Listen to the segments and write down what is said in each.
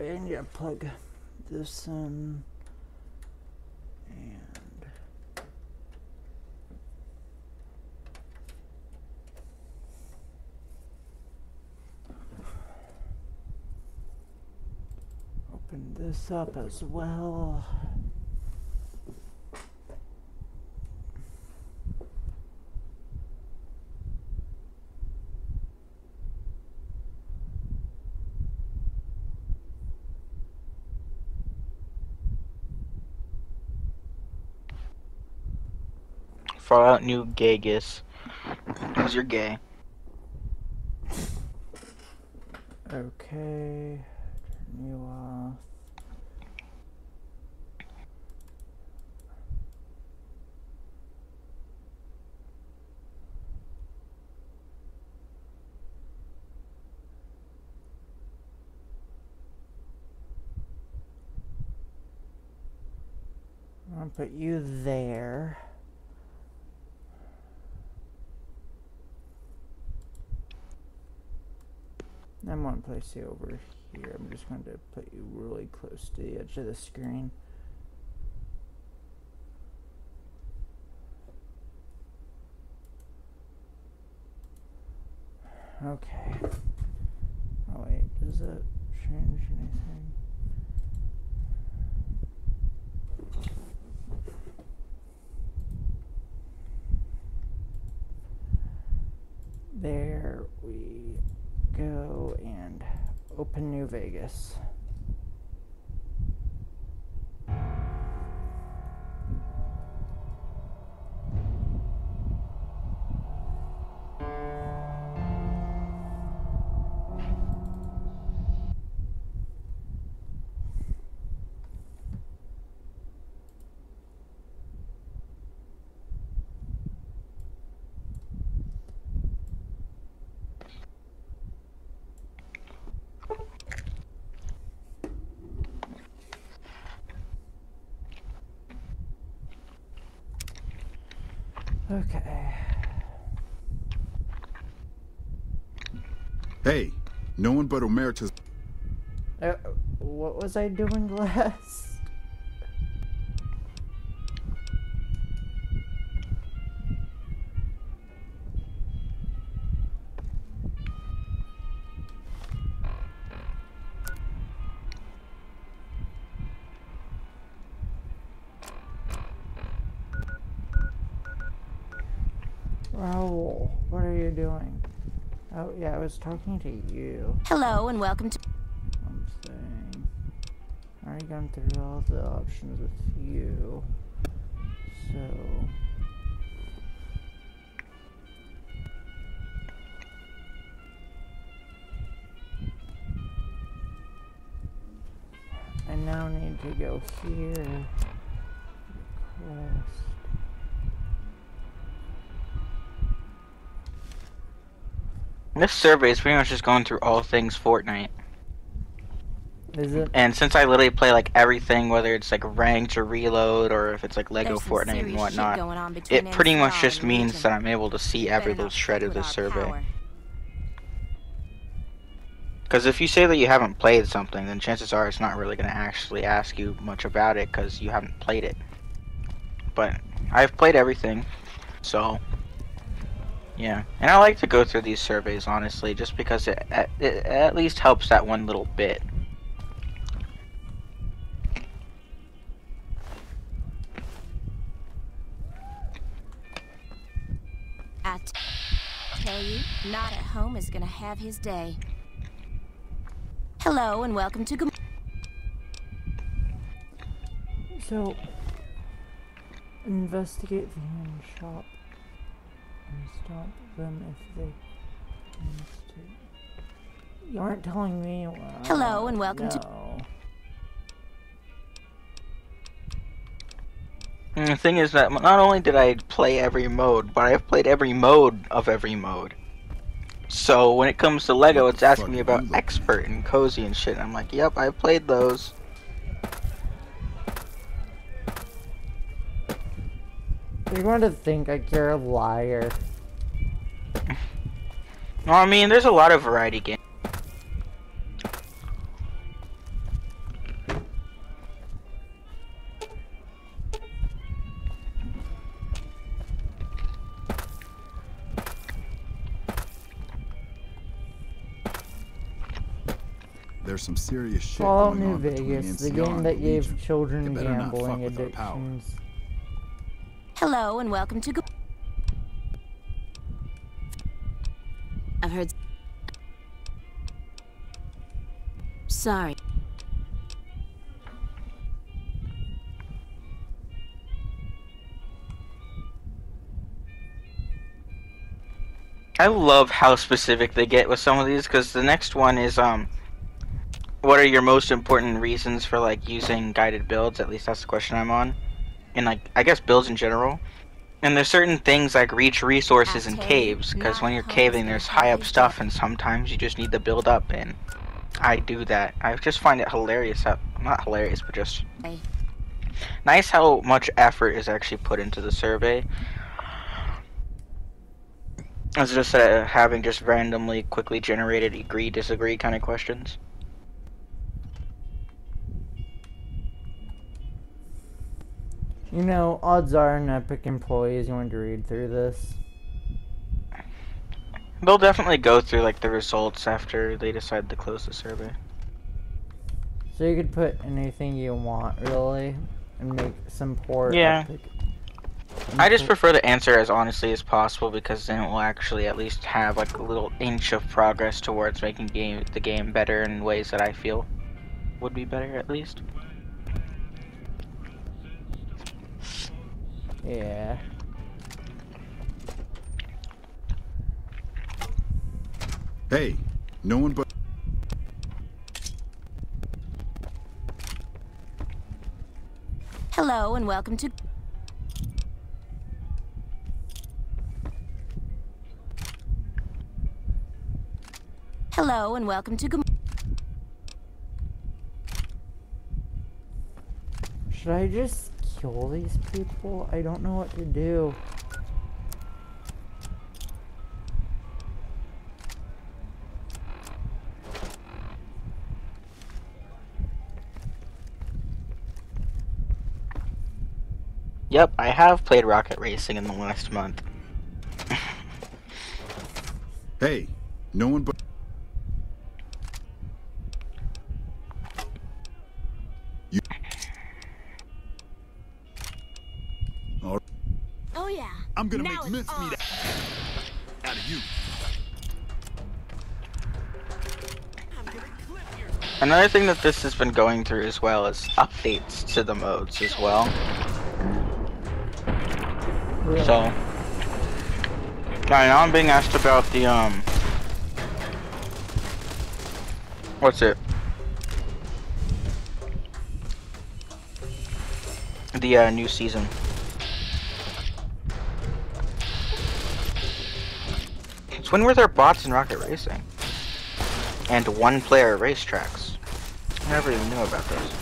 wait, I need to plug this in. And open this up as well. Fallout New Vegas. Because you're gay. Okay. Turn you off. I'm gonna put you there. I'm going to place you over here. I'm just going to put you really close to the edge of the screen. Okay. Oh wait, does that change anything? There we go, and open New Vegas. Okay. Hey, no one but Emeritus. What was I doing last? Raoul, what are you doing? Oh, yeah, I was talking to you. Hello and welcome to... I'm saying... I already gone through all the options with you. So... I now need to go here. Request. This survey is pretty much just going through all things Fortnite. Is it? And since I literally play like everything, whether it's like ranked or reload, or if it's like Lego There's some Fortnite and serious shit whatnot, going on between it pretty much NCR just and means Legion. that I'm able to see every little shred of this survey. Because if you say that you haven't played something, then chances are it's not really going to actually ask you much about it because you haven't played it. But I've played everything, so yeah. And I like to go through these surveys, honestly, just because it at least helps that one little bit. Tell you, not at home is gonna have his day. Hello and welcome to... So... Investigate the human shop and stop them if they mistake. You aren't telling me. Hello and welcome no. to... And the thing is that not only did I play every mode, but I've played every mode of every mode. So when it comes to Lego, it's asking me about expert and cozy and shit. I'm like, yep, I've played those. You're going to think like you're a liar. Well, I mean, there's a lot of variety games. there's some serious shit Fallout going New on between Vegas, NCR the game and that the gave Legion. children They better not fuck gambling with our power. addictions. Hello and welcome to I've heard. Sorry. I love how specific they get with some of these, because the next one is what are your most important reasons for like using guided builds? At least that's the question I'm on, and like I guess builds in general. And there's certain things like reach resources in caves, because when you're caving there's high up stuff, and sometimes you just need to build up, and I do that. I just find it hilarious how, not hilarious, but just nice how much effort is actually put into the survey. As just having just randomly quickly generated agree disagree kind of questions. You know, odds are an Epic employee is going to read through this. They'll definitely go through like the results after they decide to close the survey. So you could put anything you want, really, and make some poor Yeah. Epic. I just prefer to answer as honestly as possible, because then it will actually at least have like a little inch of progress towards making the game better in ways that I feel would be better at least. Yeah. Hey, no one but... Hello and welcome to. Hello and welcome to. Should I just kill these people? I don't know what to do. Yep, I have played Rocket Racing in the last month. Hey, no one but... You... All right. Oh yeah. I'm gonna Now make it's mincemeat out of you. Another thing that this has been going through as well is updates to the modes as well. Really? So, now I'm being asked about the, what's it? The, new season. So when were there bots in Rocket Racing? And one-player racetracks? I never even knew about those.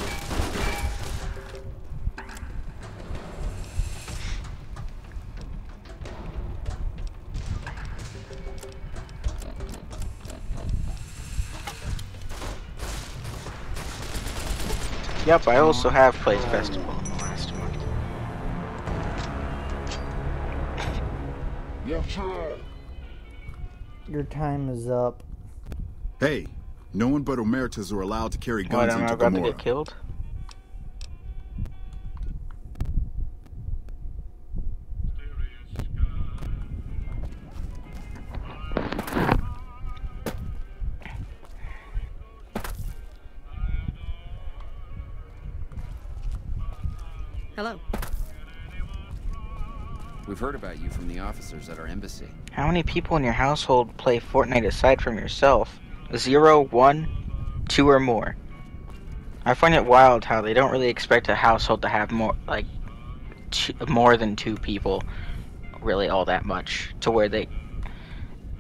Yep, I also have played Festival in the last month. Your time is up. Hey, no one but Omertas are allowed to carry What, guns am I into about to Gamora. get killed? Hello. We've heard about you from the officers at our embassy. How many people in your household play Fortnite aside from yourself? 0, 1, 2 or more. I find it wild how they don't really expect a household to have more, like, more than 2 people, really all that much, to where they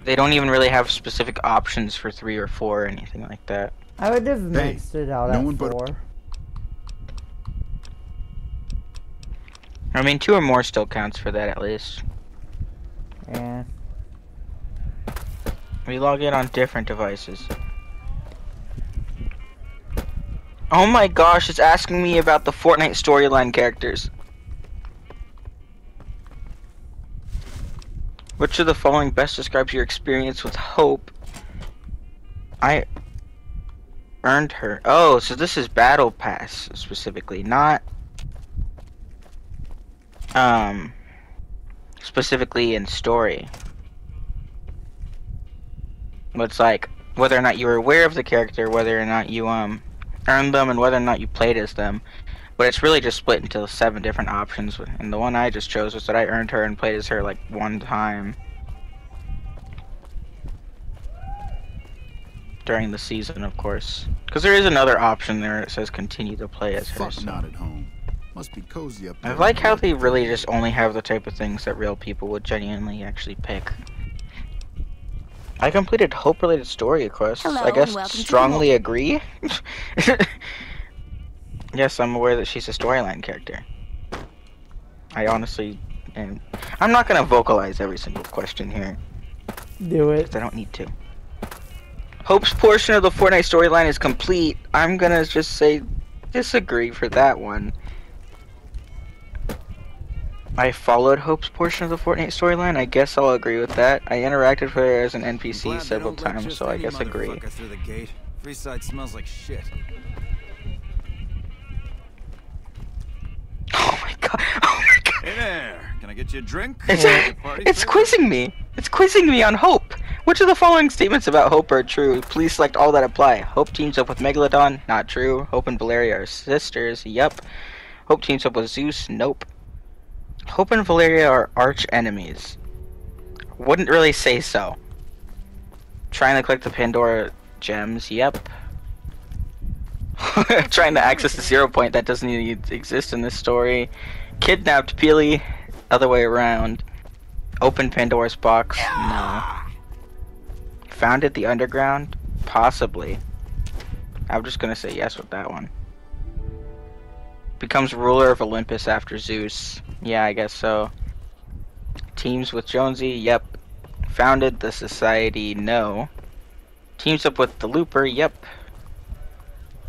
don't even really have specific options for 3 or 4 or anything like that. I would have mixed it out no at one but- 4. I mean, 2 or more still counts for that at least. Yeah. We log in on different devices. Oh my gosh, it's asking me about the Fortnite storyline characters. Which of the following best describes your experience with Hope? earned her. Oh, so this is Battle Pass specifically, not specifically in story. But it's like whether or not you were aware of the character, whether or not you earned them, and whether or not you played as them. But it's really just split into 7 different options, and the one I just chose was that I earned her and played as her like 1 time during the season, of course. Because there is another option there that says continue to play as her. Fuck, So. not at home. Must be cozy up I there. like how they really just only have the type of things that real people would genuinely actually pick. I completed hope-related story quests. Hello, I guess and welcome to strongly agree. Yes, I'm aware that she's a storyline character. I honestly am. I'm not gonna vocalize every single question here, Do it. because I don't need to. Hope's portion of the Fortnite storyline is complete. I'm gonna just say disagree for that one. I followed Hope's portion of the Fortnite storyline. I guess I'll agree with that. I interacted with her as an NPC several times, so I guess agree. Through the gate. Freeside smells like shit. Oh my god! Oh my god! Hey there, can I get you a drink? It's quizzing me. It's quizzing me on Hope. Which of the following statements about Hope are true? Please select all that apply. Hope teams up with Megalodon. Not true. Hope and Valeria are sisters. Yup. Hope teams up with Zeus. Nope. Hope and Valeria are arch enemies. Wouldn't really say so. Trying to collect the Pandora gems. Yep. Trying to access the 0 point that doesn't even exist in this story. Kidnapped Peely. Other way around. Open Pandora's box. No. Founded the underground? Possibly. I'm just gonna say yes with that one. Becomes ruler of Olympus after Zeus. Yeah, I guess so. Teams with Jonesy? Yep. Founded the society? No. Teams up with the Looper? Yep.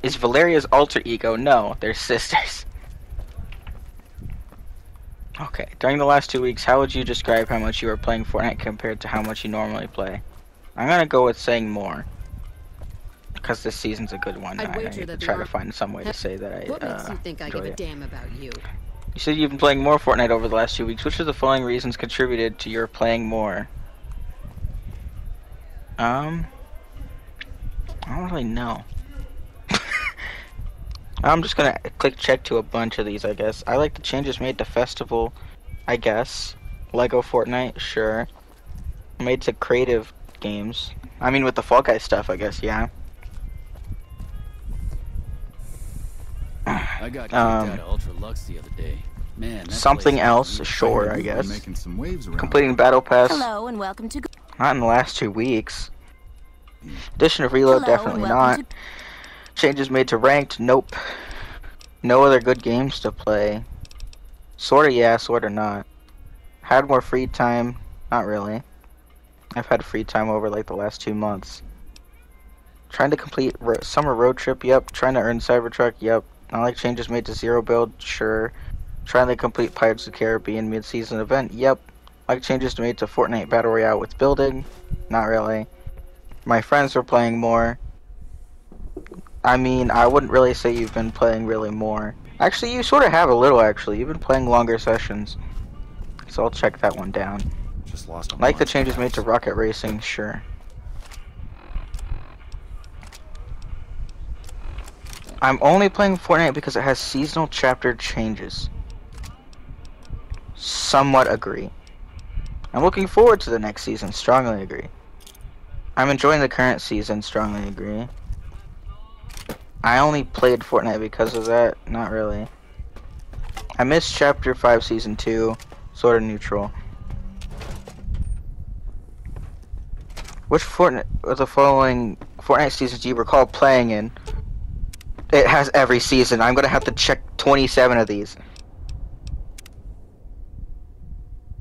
Is Valeria's alter ego? No, they're sisters. Okay, during the last 2 weeks, how would you describe how much you are playing Fortnite compared to how much you normally play? I'm gonna go with saying more. Because this season's a good one. I'd I wager that try the to find some way to say that I What makes you think I give enjoy a it. damn about you? You said you've been playing more Fortnite over the last 2 weeks. Which of the following reasons contributed to your playing more? I don't really know. I'm just gonna click check to a bunch of these, I guess. I like the changes made to Festival, I guess. Lego Fortnite, sure. Made to creative games. I mean, with the Fall Guys stuff, I guess, yeah. I got kicked out of Ultra Lux the other day. Man, that Something place else, is sure, I We've been guess. making some waves around. Completing Battle Pass. Hello and welcome to. Not in the last 2 weeks. Addition of Reload, Hello, definitely and welcome not. Changes made to Ranked, nope. No other good games to play. Sorta yeah, sorta not. Had more free time, not really. I've had free time over like the last 2 months. Trying to complete Summer Road Trip, yep. Trying to earn Cybertruck, yep. I like changes made to Zero Build, sure. Trying to complete Pirates of the Caribbean mid-season event, yep. Like changes made to Fortnite Battle Royale with building, not really. My friends are playing more. I mean, I wouldn't really say you've been playing really more. Actually, you sort of have a little, actually. You've been playing longer sessions. So I'll check that one down. Just lost a Like the month, changes made to perhaps. Rocket Racing, sure. I'm only playing Fortnite because it has seasonal chapter changes. Somewhat agree. I'm looking forward to the next season, strongly agree. I'm enjoying the current season, strongly agree. I only played Fortnite because of that, not really. I missed Chapter 5 Season 2, sort of neutral. Which Fortnite of the following Fortnite seasons do you recall playing in? It has every season. I'm gonna have to check 27 of these.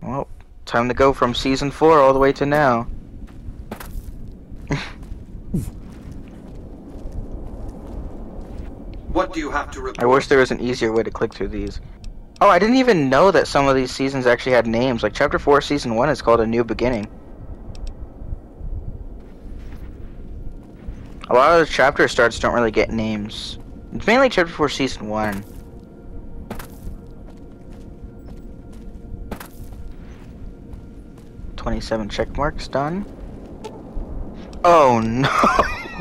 Well, time to go from Season 4 all the way to now. What do you have to report? I wish there was an easier way to click through these. Oh, I didn't even know that some of these seasons actually had names. Like Chapter 4 Season 1 is called A New Beginning. A lot of the chapter starts don't really get names. It's mainly chapter 4 season 1. $27 check marks done. Oh no.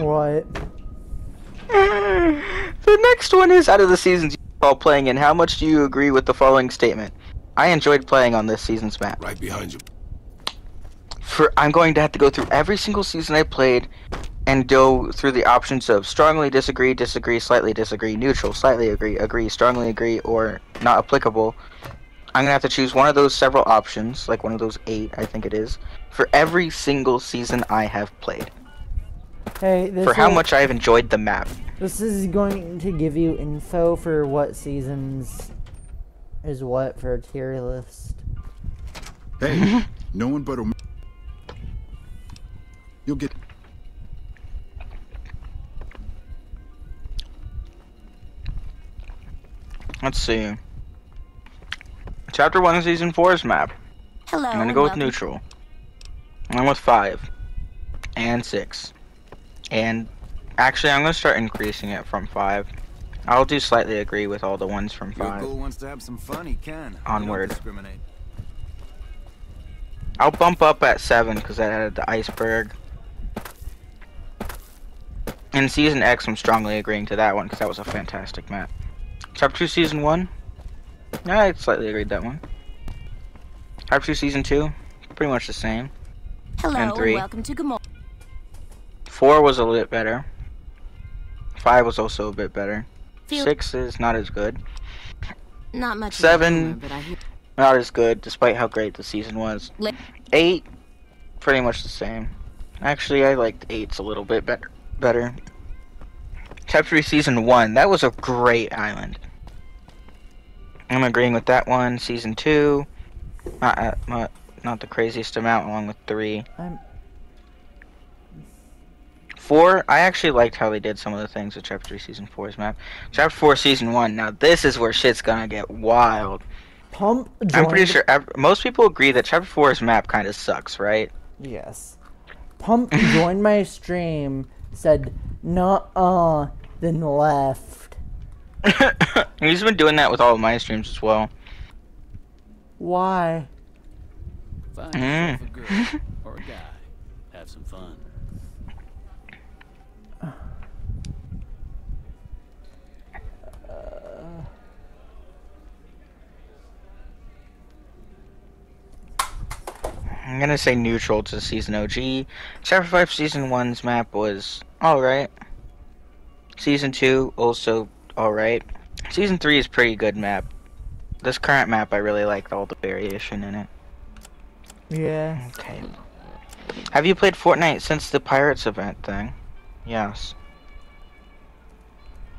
What? The next one is out of the seasons you all playing in. How much do you agree with the following statement? I enjoyed playing on this season's map. Right behind you. I'm going to have to go through every single season I played and go through the options of strongly disagree, disagree, slightly disagree, neutral, slightly agree, agree, strongly agree, or not applicable. I'm gonna have to choose one of those several options, like one of those 8, I think it is, for every single season I have played. Hey, For how much I have enjoyed the map. This is going to give you info for what seasons is what for a tier list. Hey, no one but you'll get. Let's see. Chapter 1 of Season 4's map. Hello. I'm gonna go with neutral. I'm with 5. And 6. And actually, I'm gonna start increasing it from 5. I'll do slightly agree with all the ones from Your 5. ghoul wants to have some fun, he can. Onward. Don't discriminate. I'll bump up at 7 because I added the iceberg. In Season X, I'm strongly agreeing to that one because that was a fantastic map. Chapter 2 Season 1? Yeah, I slightly agreed that one. Chapter 2 Season 2? Pretty much the same. Hello And 3. welcome to Gomorrah. 4 was a little bit better. 5 was also a bit better. Feel 6 is not as good. not much. 7, Humor, but I hear not as good, despite how great the season was. 8, pretty much the same. Actually, I liked 8's a little bit better. Chapter 3 Season 1, that was a great island. I'm agreeing with that one. Season 2, not the craziest amount, along with 3. 4, I actually liked how they did some of the things with Chapter 3 Season 4's map. Chapter 4 Season 1, now this is where shit's gonna get wild. Pump joined. I'm pretty sure most people agree that Chapter 4's map kind of sucks, right? Yes. Pump joined my stream, said, nuh-uh, then left. He's been doing that with all of my streams as well. Why? Find yourself a girl or a guy. Have some fun. I'm gonna say neutral to Season OG. Chapter 5 Season 1's map was alright. Season 2 also alright. Season 3 is pretty good map. This current map I really like all the variation in it. Yeah. Okay. Have you played Fortnite since the Pirates event thing? Yes.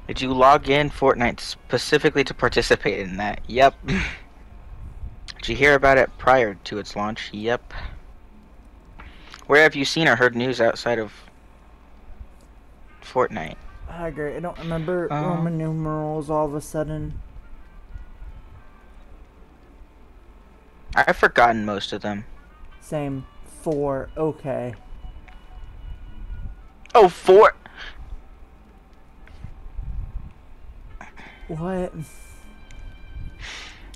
Did you log in Fortnite specifically to participate in that? Yep. Did you hear about it prior to its launch? Yep. Where have you seen or heard news outside of Fortnite? I agree. I don't remember Roman numerals all of a sudden. I've forgotten most of them. Same. 4. Okay. Oh, 4! What?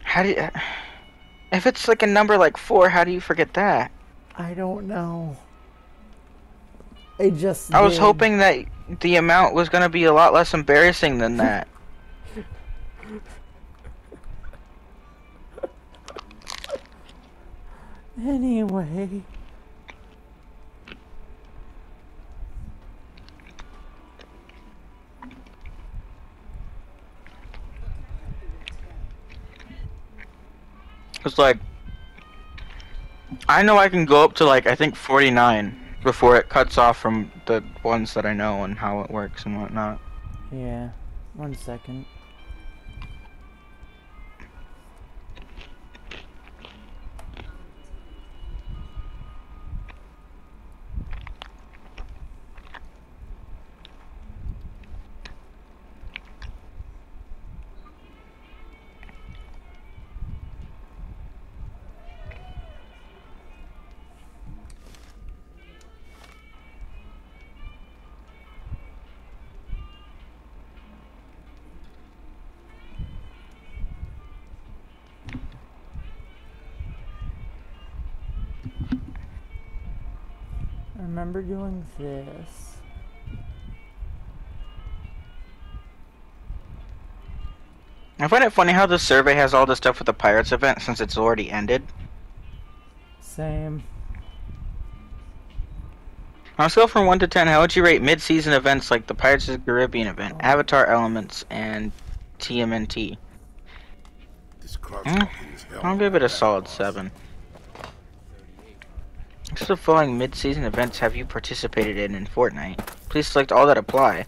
How do you... If it's like a number like 4, how do you forget that? I don't know. I just I was did. hoping that the amount was gonna be a lot less embarrassing than that. Anyway. It's like, I know I can go up to like, I think 49 before it cuts off from the ones that I know and how it works and whatnot. Yeah. 1 second. remember doing this. I find it funny how the survey has all this stuff with the Pirates event since it's already ended. Same. On a scale from 1 to 10, how would you rate mid-season events like the Pirates of the Caribbean event, Avatar Elements, and TMNT? This crouch walking is hell. I'll give it a solid 7. Which of the following mid-season events have you participated in Fortnite? Please select all that apply.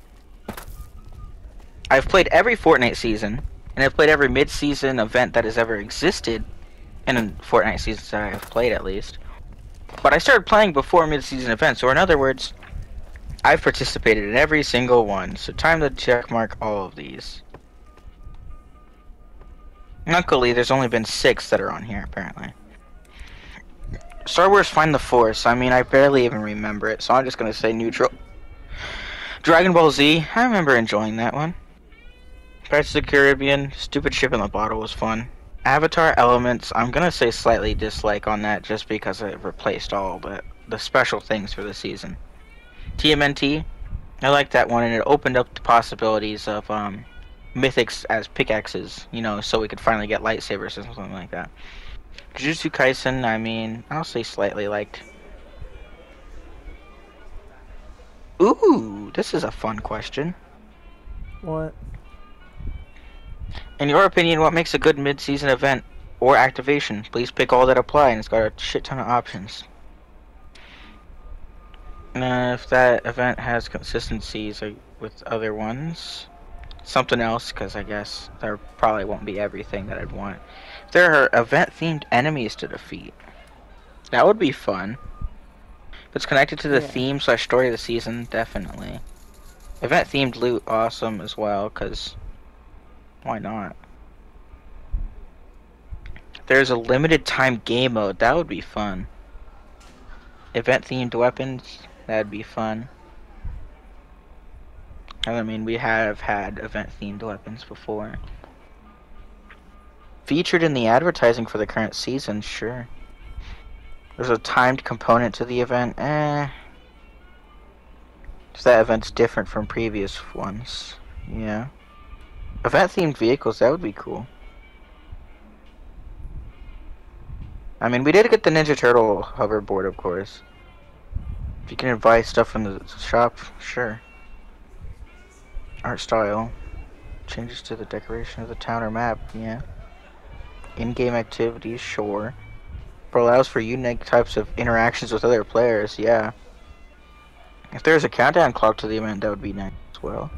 I've played every Fortnite season, and I've played every mid-season event that has ever existed in a Fortnite season that I have played, at least. But I started playing before mid-season events, or in other words, I've participated in every single one, so time to checkmark all of these. Luckily, there's only been 6 that are on here, apparently. Star Wars Find the Force, I mean, I barely even remember it, so I'm just gonna say neutral. Dragon Ball Z, I remember enjoying that one. Pirates of the Caribbean, Stupid Ship in the Bottle was fun. Avatar Elements, I'm gonna say slightly dislike on that just because it replaced all the special things for the season. TMNT, I like that one, and it opened up the possibilities of mythics as pickaxes, you know, so we could finally get lightsabers or something like that. Jujutsu Kaisen, I mean, I'll say slightly liked. Ooh, this is a fun question. What? In your opinion, what makes a good mid-season event or activation? Please pick all that apply, and it's got a shit ton of options. If that event has consistencies with other ones, something else, because I guess there probably won't be everything that I'd want. If there are event-themed enemies to defeat, that would be fun. If it's connected to the theme/story of the season, definitely. Event-themed loot, awesome as well, because why not? If there's a limited time game mode, that would be fun. Event-themed weapons, that'd be fun. I mean, we have had event-themed weapons before. Featured in the advertising for the current season, sure. There's a timed component to the event, If that event's different from previous ones, yeah. Event-themed vehicles, that would be cool. I mean, we did get the Ninja Turtle hoverboard, of course. If you can buy stuff from the shop, sure. Art style. Changes to the decoration of the town or map, yeah. In-game activities, sure. But allows for unique types of interactions with other players, yeah. If there's a countdown clock to the event, that would be nice as well.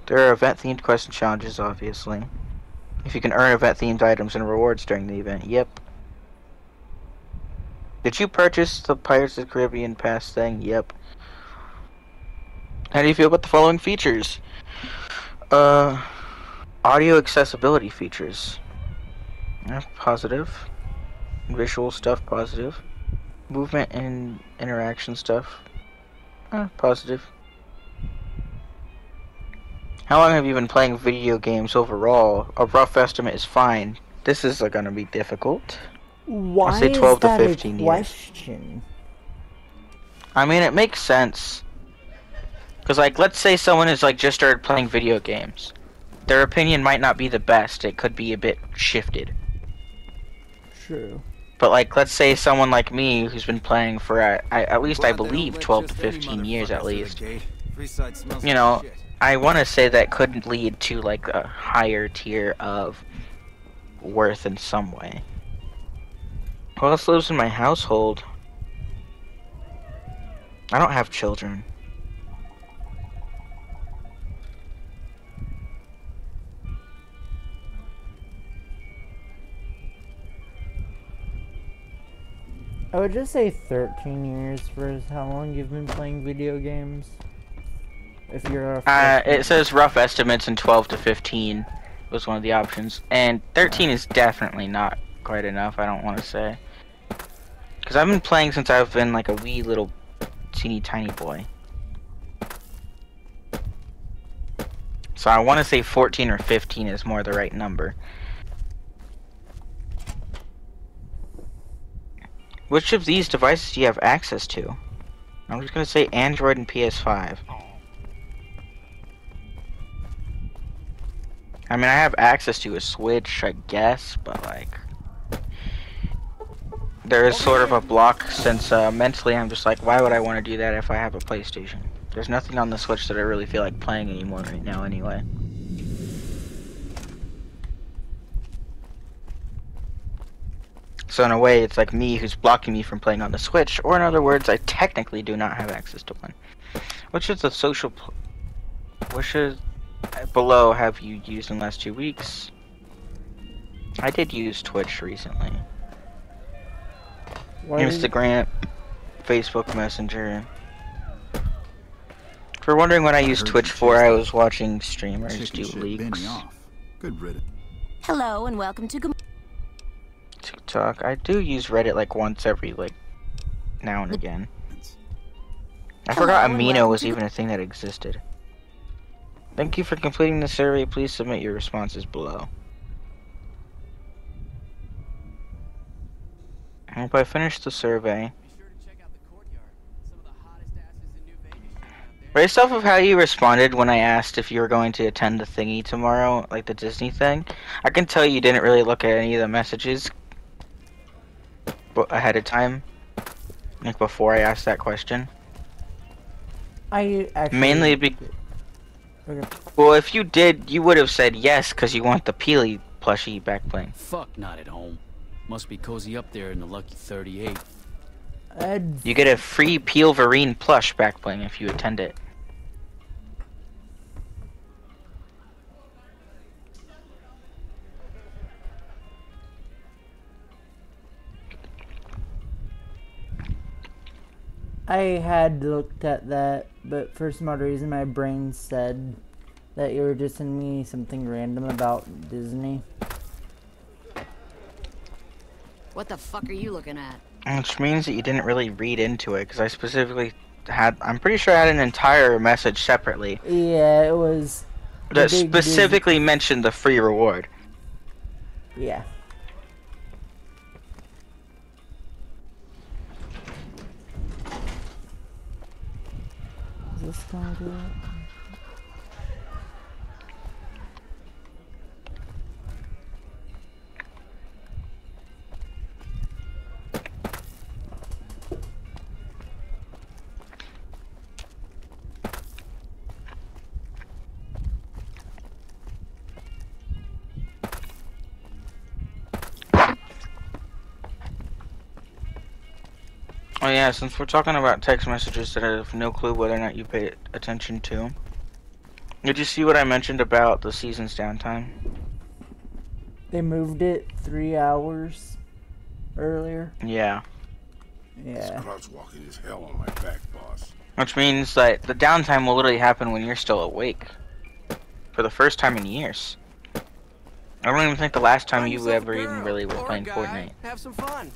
There are event-themed quests and challenges, obviously. If you can earn event-themed items and rewards during the event, yep. Did you purchase the Pirates of the Caribbean Pass thing? Yep. How do you feel about the following features? Audio accessibility features. Yeah, positive. Visual stuff, positive. Movement and interaction stuff. Positive. How long have you been playing video games overall? A rough estimate is fine. This is gonna be difficult. Why I'll say 12 is that to 15 a years. question? I mean, it makes sense. Because, like, let's say someone has, like, just started playing video games. Their opinion might not be the best. It could be a bit shifted. True. But, like, let's say someone like me who's been playing for, at least I believe, 12 to 15 years at least. You know, I want to say that could lead to, like, a higher tier of worth in some way. Who else lives in my household? I don't have children. I would just say 13 years for how long you've been playing video games. If you're a it says rough estimates and 12 to 15 was one of the options. And 13 is definitely not quite enough, I don't want to say. Because I've been playing since I've been like a wee little teeny tiny boy. So I want to say 14 or 15 is more the right number. Which of these devices do you have access to? I'm just gonna say Android and PS5. I mean, I have access to a Switch, I guess, but like, there is sort of a block since mentally I'm just like, why would I want to do that if I have a PlayStation? There's nothing on the Switch that I really feel like playing anymore right now anyway. So in a way, it's like me who's blocking me from playing on the Switch, or in other words, I technically do not have access to one. Which is the social... Which is... Below, have you used in the last 2 weeks? I did use Twitch recently. Instagram, Facebook Messenger. If you're wondering what I use Twitch for, I was watching streamers do leaks. Good riddance. Hello and welcome to TikTok. I do use Reddit like once every like now and again. I forgot Amino was even a thing that existed. Thank you for completing the survey. Please submit your responses below. If I finish the survey, based off of how you responded when I asked if you were going to attend the thingy tomorrow, like the Disney thing, I can tell you didn't really look at any of the messages ahead of time, like before I asked that question. I actually... Mainly Okay. Well, if you did, you would have said yes, because you want the Peely plushie back playing. Fuck, not at home. Must be cozy up there in the lucky 38. You get a free Peelverine plush back playing if you attend it. I had looked at that, but for some odd reason my brain said that you were just sending me something random about Disney. What the fuck are you looking at? Which means that you didn't really read into it, because I specifically had, I'm pretty sure I had an entire message separately. Yeah, it was... That specifically mentioned the free reward. Yeah. Is this gonna do it? Oh yeah, since we're talking about text messages that I have no clue whether or not you pay attention to. Did you see what I mentioned about the season's downtime? They moved it 3 hours earlier. Yeah. Yeah. Crouch walking is hell on my back, boss. Which means that the downtime will literally happen when you're still awake. For the first time in years. I don't even think the last time you ever even really were playing Fortnite. Have some fun.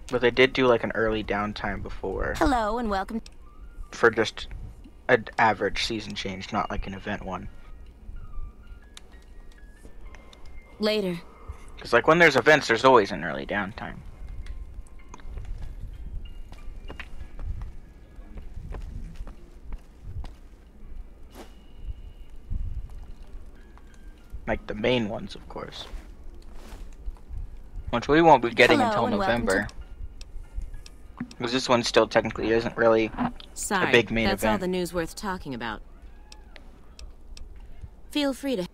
But they did do like an early downtime before. Hello and welcome. For just an average season change, not like an event one. Later. Because like when there's events, there's always an early downtime. Like the main ones, of course. Which we won't be getting until November. Because this one still technically isn't really Sorry, a big main that's event. all the news worth talking about. Feel free to...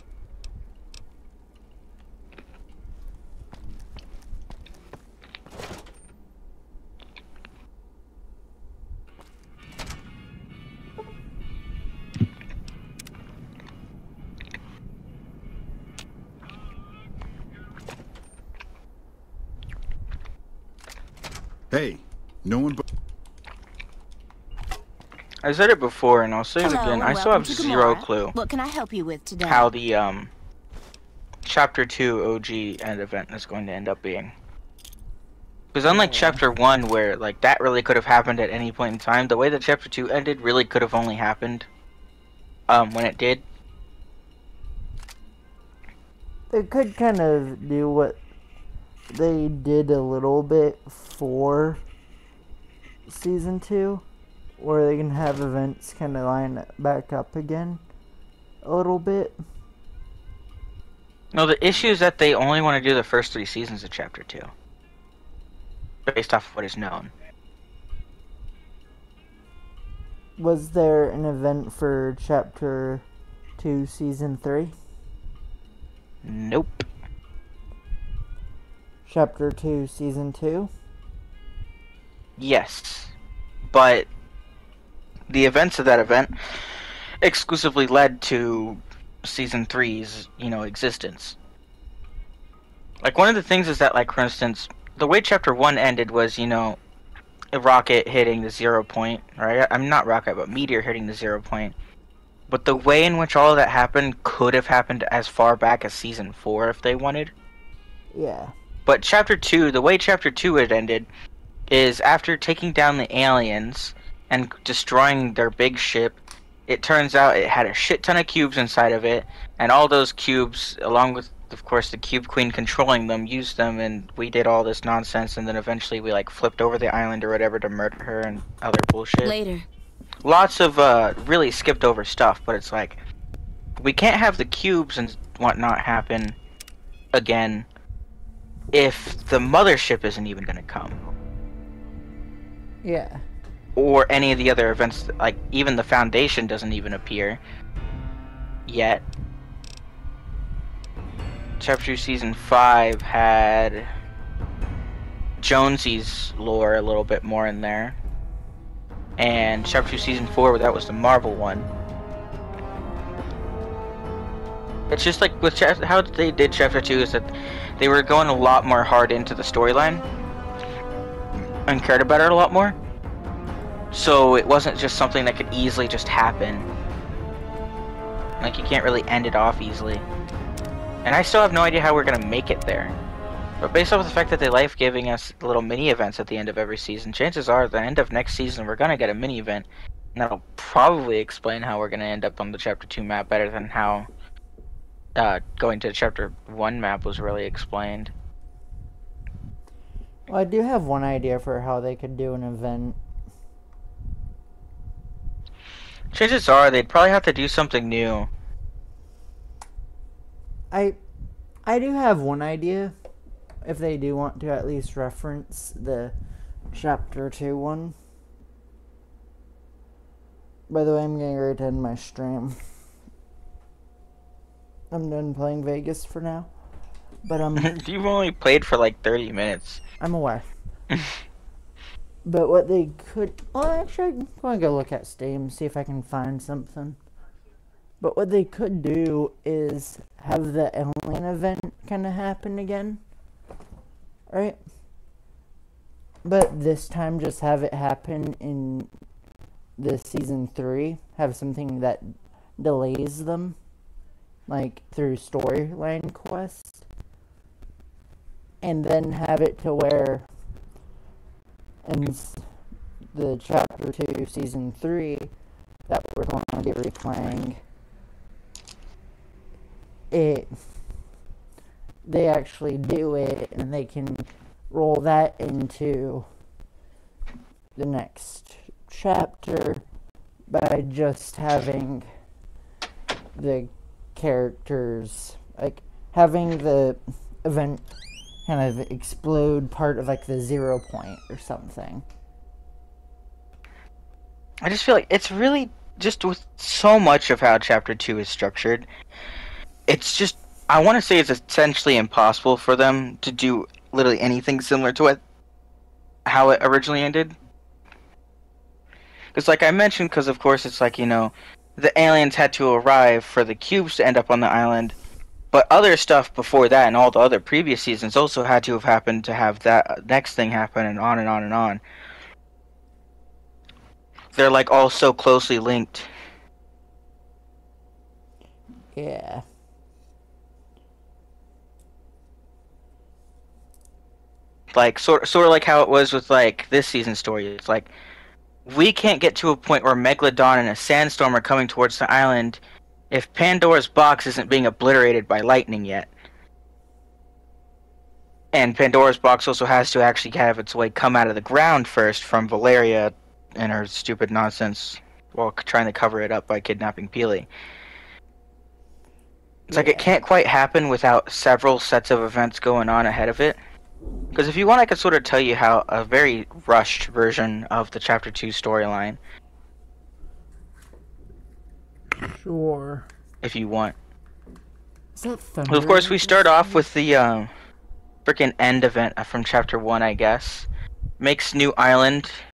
Hey, no one but... I said it before, and I'll say it Hello again. and I still have welcome to zero Gamora. clue What can I help you with today? how the Chapter 2 OG end event is going to end up being. Because unlike Chapter 1, where like that really could have happened at any point in time, the way that Chapter 2 ended really could have only happened when it did. They could kind of do what they did a little bit for season 2, where they can have events kind of line back up again a little bit. No, the issue is that they only want to do the first 3 seasons of Chapter 2. Based off of what is known. Was there an event for Chapter 2 Season 3? Nope. Chapter 2 Season 2? Yes. But the events of that event exclusively led to Season 3's, existence. Like, one of the things is that, like, for instance, the way Chapter 1 ended was, a rocket hitting the 0 point, right? I'm not rocket, but meteor hitting the 0 point. But the way in which all of that happened could have happened as far back as Season 4 if they wanted. Yeah. But Chapter 2, the way Chapter 2 had ended is after taking down the aliens and destroying their big ship, it turns out it had a shit ton of cubes inside of it, and all those cubes, along with, of course, the Cube Queen controlling them, used them, and we did all this nonsense, and then eventually we, like, flipped over the island or whatever to murder her and other bullshit. Later. Lots of, really skipped over stuff, but it's like, we can't have the cubes and whatnot happen again if the mothership isn't even gonna come. Yeah. Or any of the other events, like, even the Foundation doesn't even appear yet. Chapter 2 Season 5 had Jonesy's lore a little bit more in there. And Chapter 2 Season 4, that was the Marvel one. It's just like with how they did Chapter 2 is that they were going a lot more hard into the storyline and cared about it a lot more. So it wasn't just something that could easily just happen. Like, you can't really end it off easily. And I still have no idea how we're gonna make it there. But based off the fact that they like giving us little mini events at the end of every season, chances are at the end of next season we're gonna get a mini event. And that'll probably explain how we're gonna end up on the Chapter 2 map better than how going to the Chapter 1 map was really explained. Well, I do have one idea for how they could do an event. Chances are they'd probably have to do something new. I do have one idea, if they do want to at least reference the Chapter 2 one. By the way, I'm getting ready to end my stream. I'm done playing Vegas for now. But You've only played for like 30 minutes. I'm aware. But what they could... Well, actually, I'm going to go look at Steam, see if I can find something. But what they could do is have the alien event kind of happen again. Right? But this time just have it happen in the Season 3. Have something that delays them. Like, through storyline quests. And then have it to where... in the Chapter 2 Season 3 that we're going to be replaying, they actually do it, and they can roll that into the next chapter by just having the characters, like, having the event kind of explode part of, like, the 0 point or something. I just feel like it's really just with so much of how Chapter 2 is structured, it's just, I want to say it's essentially impossible for them to do literally anything similar to how it originally ended. Because like I mentioned, because of course it's like, the aliens had to arrive for the cubes to end up on the island, but other stuff before that and all the other previous seasons also had to have happened to have that next thing happen, and on and on and on. They're like all so closely linked. Yeah. Like sort of like how it was with like this season's story. It's like we can't get to a point where Megalodon and a sandstorm are coming towards the island if Pandora's box isn't being obliterated by lightning yet. And Pandora's box also has to actually have its way come out of the ground first from Valeria and her stupid nonsense while trying to cover it up by kidnapping Peely. It's like it can't quite happen without several sets of events going on ahead of it. Because if you want, I could sort of tell you how a very rushed version of the Chapter 2 storyline. Sure. If you want. Is that thunder? Well, of course, we start off with the freaking end event from Chapter 1, I guess. Makes New Island